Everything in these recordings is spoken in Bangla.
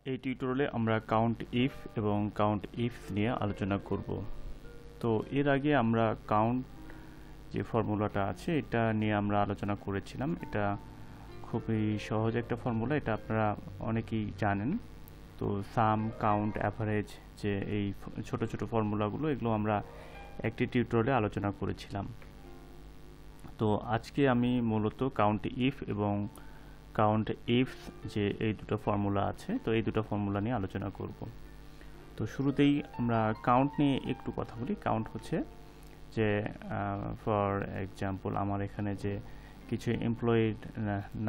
এই টিউটোরিয়ালে আমরা কাউন্ট ইফ এবং কাউন্ট ইফস নিয়ে আলোচনা করব। তো এর আগে আমরা কাউন্ট যে ফর্মুলাটা আছে এটা নিয়ে আমরা আলোচনা করেছিলাম। এটা খুবই সহজ একটা ফর্মুলা, এটা আপনারা অনেকেই জানেন। তো সাম, কাউন্ট, অ্যাভারেজ যে এই ছোট ছোট ফর্মুলাগুলো, এগুলো আমরা একটি টিউটোরিয়ালে আলোচনা করেছিলাম। তো আজকে আমি মূলত কাউন্ট ইফ এবং কাউন্ট ইফস যে এই দুটো ফর্মুলা আছে, তো এই দুটো ফর্মুলা নিয়ে আলোচনা করব। তো শুরুতেই আমরা কাউন্ট নিয়ে একটু কথা বলি। কাউন্ট হচ্ছে যে ফর এক্সাম্পল আমার এখানে যে কিছু এমপ্লয়ির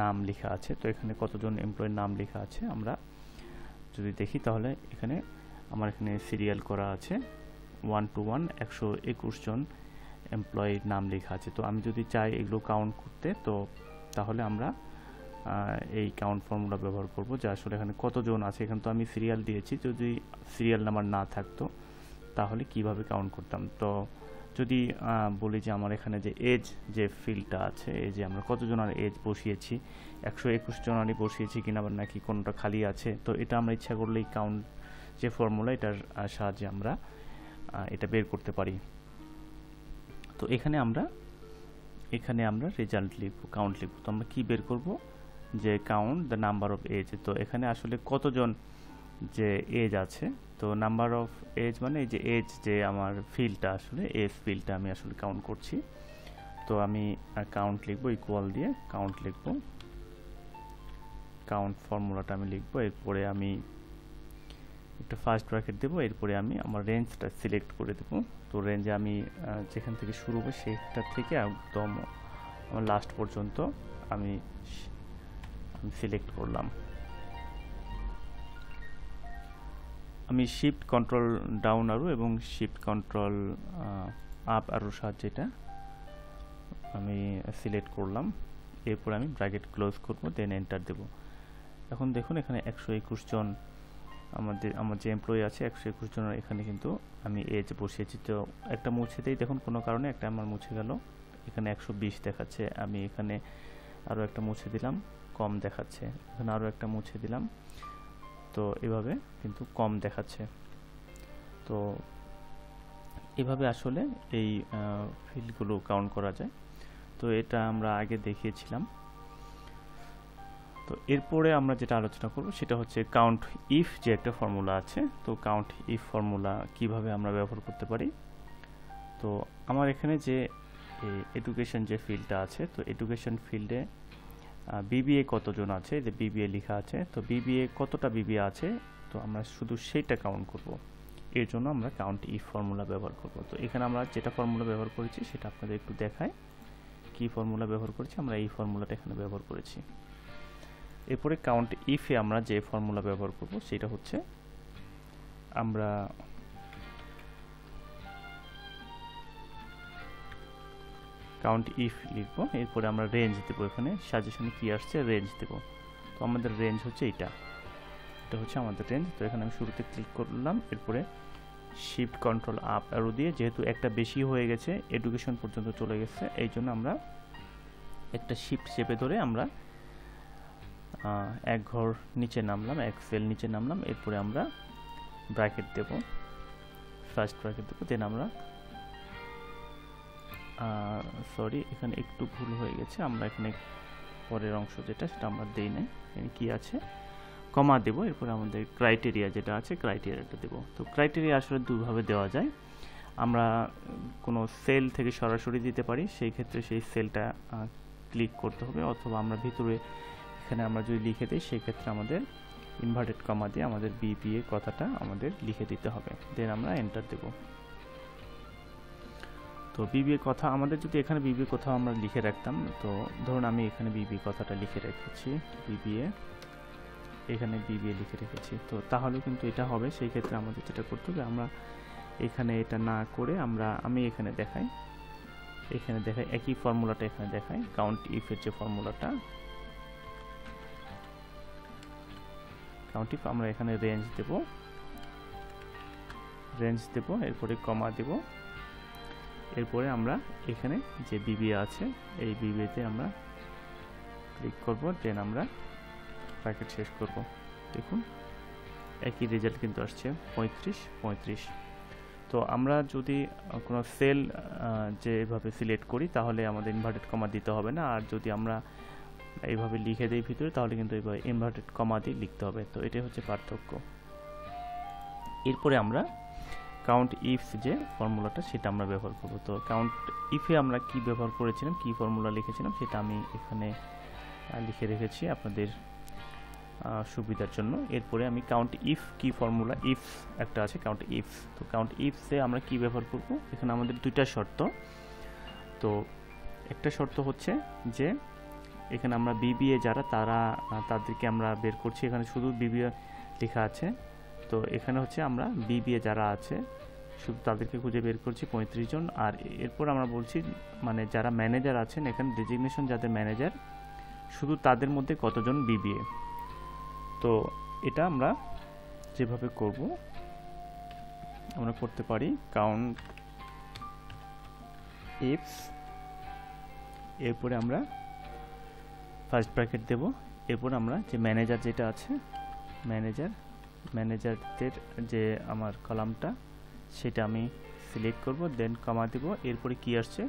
নাম লেখা আছে, তো এখানে কতজন এমপ্লয়ির নাম লেখা আছে আমরা যদি দেখি, তাহলে এখানে আমার এখানে সিরিয়াল করা আছে 1 to 1 121 জন এমপ্লয়ির নাম লেখা আছে। তো আমি যদি চাই এগুলো কাউন্ট করতে, তো তাহলে আমরা এই কাউন্ট ফর্মুলা ব্যবহার করব যে আসলে এখানে কতজন আছে। এখানে তো আমি সিরিয়াল দিয়েছি, যদি সিরিয়াল নাম্বার না থাকতো তাহলে কিভাবে কাউন্ট করতাম। তো যদি বলি যে আমার এখানে যে এজ যে ফিল্ডটা আছে, এই যে আমরা কতজনের এজ বসিয়েছি, 121 জনারই বসিয়েছি কিনা বা নাকি কোনটা খালি আছে, তো এটা আমরা ইচ্ছা করলেই কাউন্ট যে ফর্মুলা এটার সাহায্যে আমরা এটা বের করতে পারি। তো এখানে আমরা রেজাল্ট লিখব, কাউন্ট লিখব। তো আমরা কি বের করব যে count the number of edge. তো এখানে আসলে কতজন যে এজ আছে, তো নাম্বার অফ এজ মানে এই যে এজ যে আমার ফিল্ডটা, আসলে এজ ফিল্ডটা আমি আসলে কাউন্ট করছি। তো আমি কাউন্ট লিখব, ইকুয়াল দিয়ে কাউন্ট লিখব, কাউন্ট ফর্মুলাটা আমি লিখব। এরপরে আমি একটা ফার্স্ট ব্র্যাকেট দেবো, এরপরে আমি আমার রেঞ্জটা সিলেক্ট করে দেবো। তো রেঞ্জে আমি যেখান থেকে শুরু হবে সেইটা থেকে একদম আমার লাস্ট পর্যন্ত আমি সিলেক্ট করলাম। আমি শিফট কন্ট্রোল ডাউন আরো এবং শিফট কন্ট্রোল আপ আরোর সাহায্যে এটা আমি সিলেক্ট করলাম। এরপর আমি ব্র্যাকেট ক্লোজ করব, দেন এন্টার দেব। এখন দেখুন এখানে 121 জন আমার যে এমপ্লয়ি আছে 121 জনের এখানে কিন্তু আমি এজ বসিয়েছি। তো একটা মুছে দেই, দেখুন কোনো কারণে একটা আমার মুছে গেল, এখানে 120 দেখাচ্ছে। আমি এখানে আরও একটা মুছে দিলাম, কম দেখাচ্ছে। এখানে আরও একটা মুছে দিলাম, তো এভাবে কিন্তু কম দেখাচ্ছে। তো এভাবে আসলে এই ফিল্ডগুলো কাউন্ট করা যায়। তো এটা আমরা আগে দেখিয়েছিলাম। তো এরপরে আমরা যেটা আলোচনা করব সেটা হচ্ছে কাউন্ট ইফ যে একটা ফর্মুলা আছে। তো কাউন্ট ইফ ফর্মুলা কিভাবে আমরা ব্যবহার করতে পারি। তো আমার এখানে যে এডুকেশন যে ফিল্ডটা আছে, তো এডুকেশন ফিল্ডে বিবিএ কতজন আছে, যে বিবিএ লেখা আছে, তো বিবিএ কতটা বিবিএ আছে, তো আমরা শুধু সেইটা কাউন্ট করব। এর জন্য আমরা কাউন্ট ইফ ফর্মুলা ব্যবহার করব। তো এখানে আমরা যেটা ফর্মুলা ব্যবহার করেছি সেটা আপনাদের একটু দেখাই। কি ফর্মুলা ব্যবহার করেছি, আমরা এই ফর্মুলাটা এখানে ব্যবহার করেছি। এরপরে কাউন্ট ইফে আমরা যে ফর্মুলা ব্যবহার করব সেটা হচ্ছে আমরা কাউন্ট ইফ লিখব, এরপরে আমরা রেঞ্জ দেব। এখানে সাজেশনে কি আসছে, রেঞ্জ দেব। তো আমাদের রেঞ্জ হচ্ছে এটা হচ্ছে আমাদের রেঞ্জ। তো এখানে আমি শুরুতে ক্লিক করলাম, এরপরে শিফট কন্ট্রোল আপ অ্যারো দিয়ে, যেহেতু একটা বেশি হয়ে গেছে, এডুকেশন পর্যন্ত চলে গেছে, এই জন্য আমরা একটা শিফট চেপে ধরে আমরা এক ঘর নিচে নামলাম, এক সেল নিচে নামলাম। এরপরে আমরা ব্র্যাকেট দেব, ফার্স্ট ব্র্যাকেট দেব, দেন আমরা সরি এখানে একটু ভুল হয়ে গেছে, আমরা এখানে পরের অংশ যেটা সেটা আমরা দেই নাই, এখানে কি আছে কমা দেব। এরপরে আমাদের ক্রাইটেরিয়া যেটা আছে ক্রাইটেরিয়াটা দেব। তো ক্রাইটেরিয়া আসলে দুভাবে দেওয়া যায়। আমরা কোনো সেল থেকে সরাসরি দিতে পারি, সেই ক্ষেত্রে সেই সেলটা ক্লিক করতে হবে, অথবা আমরা ভিতরে এখানে আমরা যদি লিখে দিই সেই ক্ষেত্রে আমাদের ইনভার্টেড কমা দিয়ে আমাদের বিবিএ কথাটা আমাদের লিখে দিতে হবে, দেন আমরা এন্টার দেব। তো বিবিএ কথা আমাদের যদি এখানে বিবিএ কোথাও আমরা লিখে রাখতাম, তো ধরুন আমি এখানে বিবিএ কথাটা লিখে রেখেছি, বিবিএ এখানে বিবিএ লিখে রেখেছি, তো তাহলে কিন্তু এটা হবে। সেই ক্ষেত্রে আমাদের যেটা করতে হবে, আমরা এখানে এটা না করে আমি এখানে দেখাই একই ফর্মুলাটা এখানে দেখাই, কাউন্ট ইফের যে ফর্মুলাটা, কাউন্ট ইফ আমরা এখানে রেঞ্জ দেব, এরপরে কমা দেব। এরপরে আমরা এখানে যে বিবিএ আছে এই বিবিএতে আমরা ক্লিক করব, দেন আমরা ব্র্যাকেট শেষ করব। দেখুন একই রেজাল্ট কিন্তু আসছে 35। তো আমরা যদি কোনো সেল যেভাবে সিলেক্ট করি তাহলে আমাদের ইনভার্টেড কমা দিতে হবে না, আর যদি আমরা এইভাবে লিখে দিই ভিতরে তাহলে কিন্তু এইভাবে ইনভার্টেড কমা দিয়ে লিখতে হবে। তো এটাই হচ্ছে পার্থক্য। এরপরে আমরা কাউন্ট ইফ যে ফর্মুলাটা সেটা আমরা ব্যবহার করব। তো কাউন্ট ইফে আমরা কি ব্যবহার করেছিলাম, কি ফর্মুলা লিখেছিলাম সেটা আমি এখানে লিখে রেখেছি আপনাদের সুবিধার জন্য। এরপরে আমি কাউন্ট ইফ কি ফর্মুলা, ইফ একটা আছে কাউন্ট ইফ। তো কাউন্ট ইফসে আমরা কি ব্যবহার করব, এখানে আমাদের দুইটা শর্ত। তো একটা শর্ত হচ্ছে যে এখানে আমরা বিবিএ যারা তাদেরকে আমরা বের করছি, এখানে শুধু বিবিএ লেখা আছে। তো এখানে হচ্ছে আমরা বিবিএ যারা আছে শুধু তাদেরকে খুঁজে বের করছি 35 জন। আর এরপর আমরা বলছি মানে যারা ম্যানেজার আছেন, এখানে ডেজিগনেশন যাদের ম্যানেজার শুধু তাদের মধ্যে কতজন বিবিএ। তো এটা আমরা যেভাবে করব আমরা করতে পারি কাউন্ট ইফস, এরপরে আমরা ফার্স্ট ব্র্যাকেট দেব। এরপর আমরা যে ম্যানেজার যেটা আছে ম্যানেজারদের যে আমার কলামটা সেটা আমি সিলেক্ট করব, দেন কমা দেব। এরপরে কি আসছে,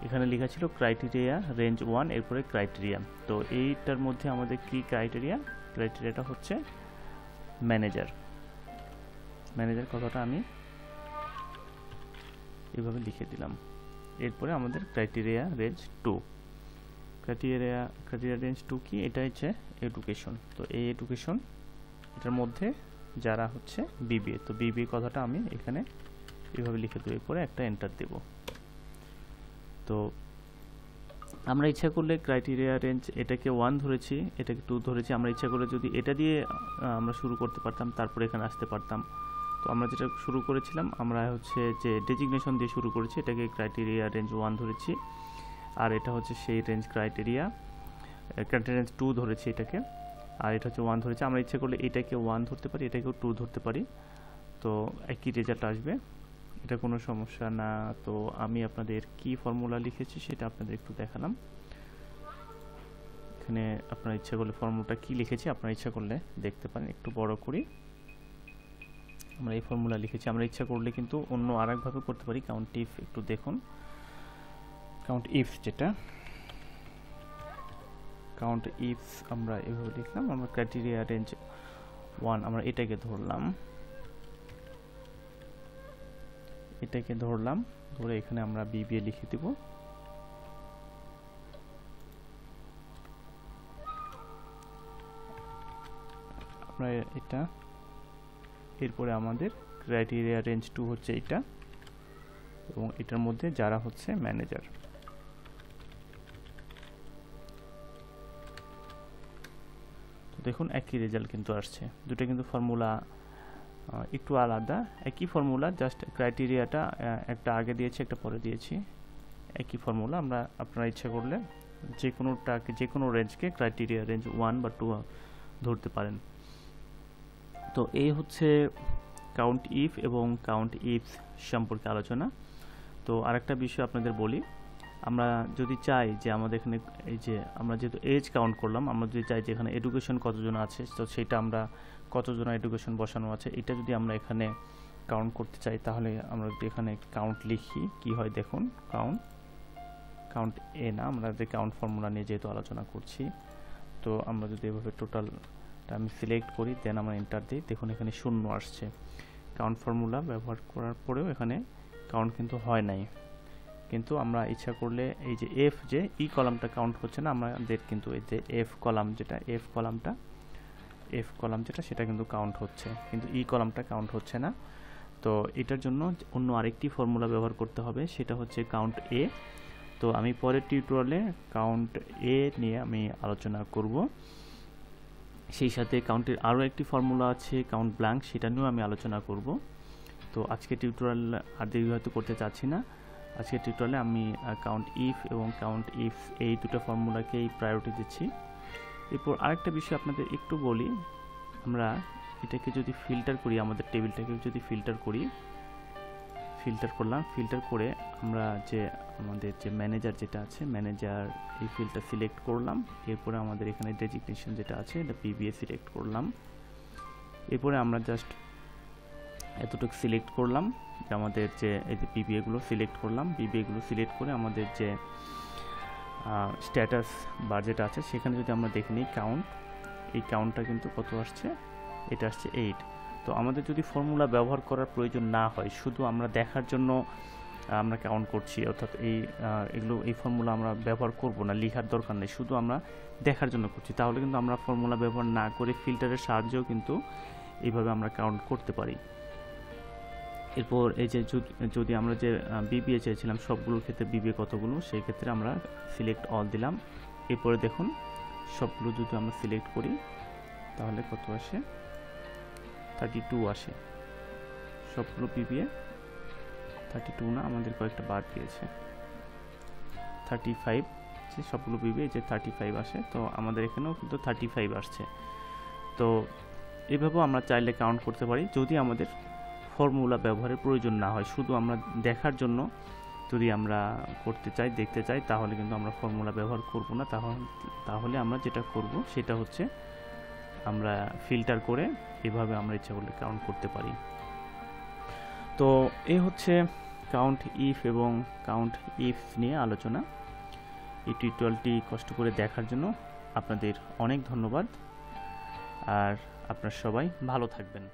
এখানে লেখা ছিল ক্রাইটেরিয়া রেঞ্জ 1, এরপরে ক্রাইটেরিয়া। তো এইটার মধ্যে আমাদের কি ক্রাইটেরিয়াটা হচ্ছে ম্যানেজার কথাটা আমি এইভাবে লিখে দিলাম। এরপরে আমাদের ক্রাইটেরিয়া রেঞ্জ 2, ক্রাইটেরিয়া রেঞ্জ 2 কি, এটা হচ্ছে এডুকেশন। তো এই এডুকেশন এটার মধ্যে যারা হচ্ছে বিবিএ, তো বিবিএ কথাটা আমি এখানে এইভাবে লিখে দেব, এরপরে একটা এন্টার দেব। তো আমরা ইচ্ছা করলে ক্রাইটেরিয়া রেঞ্জ এটাকে 1 ধরেছি, এটাকে 2 ধরেছি, আমরা ইচ্ছা করলে যদি এটা দিয়ে আমরা শুরু করতে পারতাম, তারপরে এখানে আসতে পারতাম। তো আমরা যেটা শুরু করেছিলাম, আমরা হচ্ছে যে ডেজিগনেশন দিয়ে শুরু করেছি, এটাকে ক্রাইটেরিয়া রেঞ্জ 1 ধরেছি। আর এটা হচ্ছে সেই রেঞ্জ ক্রাইটেরিয়া রেঞ্জ 2 ধরেছি এটাকে, আর এটা হচ্ছে 1 ধরেছি। আমরা ইচ্ছা করলে এটাকে 1 ধরতে পারি, এটাকেও 2 ধরতে পারি। তো একই রেজাল্ট আসবে, এটা কোনো সমস্যা না। তো আমি আপনাদের কি ফর্মুলা লিখেছি সেটা আপনাদের একটু দেখালাম। এখানে আপনার ইচ্ছা করলে ফর্মুলাটা কি লিখেছি আপনার ইচ্ছা করলে দেখতে পারেন। একটু বড় করি, আমরা এই ফর্মুলা লিখেছি। আমরা ইচ্ছা করলে কিন্তু অন্য আরেকভাবে করতে পারি। কাউন্ট ইফ একটু দেখুন, কাউন্ট ইফ যেটা কাউন্ট ইফ আমরা এভাবে লিখলাম। আমরা ক্রাইটেরিয়া রেঞ্জ 1 আমরা এটাকে ধরলাম, ধরে এখানে আমরা বিবিএ লিখে দেব। আমরা এটা, এরপরে আমাদের ক্রাইটেরিয়া রেঞ্জ 2 হচ্ছে এটা, এবং এটার মধ্যে যারা হচ্ছে ম্যানেজার। তো দেখুন একই রেজাল্ট কিন্তু আসছে, দুটো কিন্তু ফর্মুলা একটু আলাদা, একই ফর্মুলা, জাস্ট ক্রাইটেরিয়াটা একটা আগে দিয়েছি একটা পরে দিয়েছি, একই ফর্মুলা। আপনারা ইচ্ছা করলে যে কোনো রেঞ্জকে ক্রাইটেরিয়া রেঞ্জ 1 বা 2 ধরতে পারেন। তো এই হচ্ছে কাউন্ট ইফ এবং কাউন্ট ইফ সম্পর্কে আলোচনা। তো আরেকটা বিষয় আপনাদের বলি, আমরা যদি চাই যে আমাদের এখানে এই যে আমরা যেহেতু এজ কাউন্ট করলাম, আমরা যদি চাই যে এখানে এডুকেশন কতজন আছে, তো সেটা আমরা কতজন এডুকেশন বসানো আছে এটা যদি আমরা এখানে কাউন্ট করতে চাই, তাহলে আমরা যদি এখানে কাউন্ট লিখি কি হয় দেখুন, কাউন্ট এ না, আমরা কাউন্ট ফর্মুলা নিয়ে যেহেতু আলোচনা করছি। তো আমরা যদি এভাবে টোটালটা আমি সিলেক্ট করি, দেন আমরা এন্টার দিই, দেখুন এখানে 0 আসছে। কাউন্ট ফর্মুলা ব্যবহার করার পরেও এখানে কাউন্ট কিন্তু হয় নাই। কিন্তু আমরা ইচ্ছা করলে এই যে এফ যে ই কলামটা কাউন্ট হচ্ছে না, আমাদের কিন্তু এই যে এফ কলাম যেটা সেটা কিন্তু কাউন্ট হচ্ছে, কিন্তু ই কলামটা কাউন্ট হচ্ছে না। তো এটার জন্য অন্য আরেকটি ফর্মুলা ব্যবহার করতে হবে, সেটা হচ্ছে কাউন্ট এ। তো আমি পরের টিউটোরিয়ালে কাউন্ট এ নিয়ে আমি আলোচনা করব। সেই সাথে কাউন্টের আরও একটি ফর্মুলা আছে কাউন্ট ব্ল্যাঙ্ক, সেটা নিয়েও আমি আলোচনা করব। তো আজকে টিউটোরিয়াল আর দেরি হয়তো করতে চাচ্ছি না। আজকের টিউটোরিয়ালে আমি কাউন্ট ইফ এবং কাউন্ট ইফ এই দুটো ফর্মুলাকেই প্রায়োরিটি দিচ্ছি। এরপর আরেকটা বিষয় আপনাদের একটু বলি, আমরা এটাকে যদি ফিল্টার করি, আমাদের টেবিলটাকে যদি ফিল্টার করে আমরা যে আমাদের যে ম্যানেজার যেটা আছে, ম্যানেজার এই ফিল্ডটা সিলেক্ট করলাম। এরপরে আমাদের এখানে ডেজিগনেশন যেটা আছে এটা পিবিএ সিলেক্ট করলাম। এরপরে আমরা জাস্ট এতটুকু সিলেক্ট করলাম যে আমাদের যে এই যে বিবিএগুলো সিলেক্ট করলাম, বিবিএগুলো সিলেক্ট করে আমাদের যে স্ট্যাটাস বার যেটা আছে সেখানে যদি আমরা দেখে নিই কাউন্ট, এই কাউন্টটা কিন্তু কত আসছে, এটা আসছে 8। তো আমাদের যদি ফর্মুলা ব্যবহার করার প্রয়োজন না হয়, শুধু আমরা দেখার জন্য আমরা কাউন্ট করছি, অর্থাৎ এই ফর্মুলা আমরা ব্যবহার করব না, লেখার দরকার নেই, শুধু আমরা দেখার জন্য করছি, তাহলে কিন্তু আমরা ফর্মুলা ব্যবহার না করে ফিল্টারের সাহায্যেও কিন্তু এইভাবে আমরা কাউন্ট করতে পারি। এরপর এই যে যদি আমরা যে বিবিএ চেয়েছিলাম সবগুলোর ক্ষেত্রে বিবিএ কতগুলো, সেই ক্ষেত্রে আমরা সিলেক্ট অল দিলাম। এরপরে দেখুন সবগুলো যদি আমরা সিলেক্ট করি তাহলে কত আসে, 32 আসে। সবগুলো বিবিএ 32 না, আমাদের কয়েকটা বাদ দিয়েছে, 35, যে সবগুলো বিবিএ যে 35 আসে, তো আমাদের এখানেও কিন্তু 35 আসছে। তো এভাবেও আমরা চাইলে কাউন্ট করতে পারি যদি আমাদের ফর্মুলা ব্যবহারের প্রয়োজন না হয়, শুধু আমরা দেখার জন্য যদি আমরা করতে চাই, দেখতে চাই, তাহলে কিন্তু আমরা ফর্মুলা ব্যবহার করব না। তাহলে আমরা যেটা করব সেটা হচ্ছে আমরা ফিল্টার করে এভাবে আমরা ইচ্ছা করলে কাউন্ট করতে পারি। তো এই হচ্ছে কাউন্ট ইফ এবং কাউন্ট ইফ নিয়ে আলোচনা। এই টিউটোরিয়ালটি কষ্ট করে দেখার জন্য আপনাদের অনেক ধন্যবাদ, আর আপনারা সবাই ভালো থাকবেন।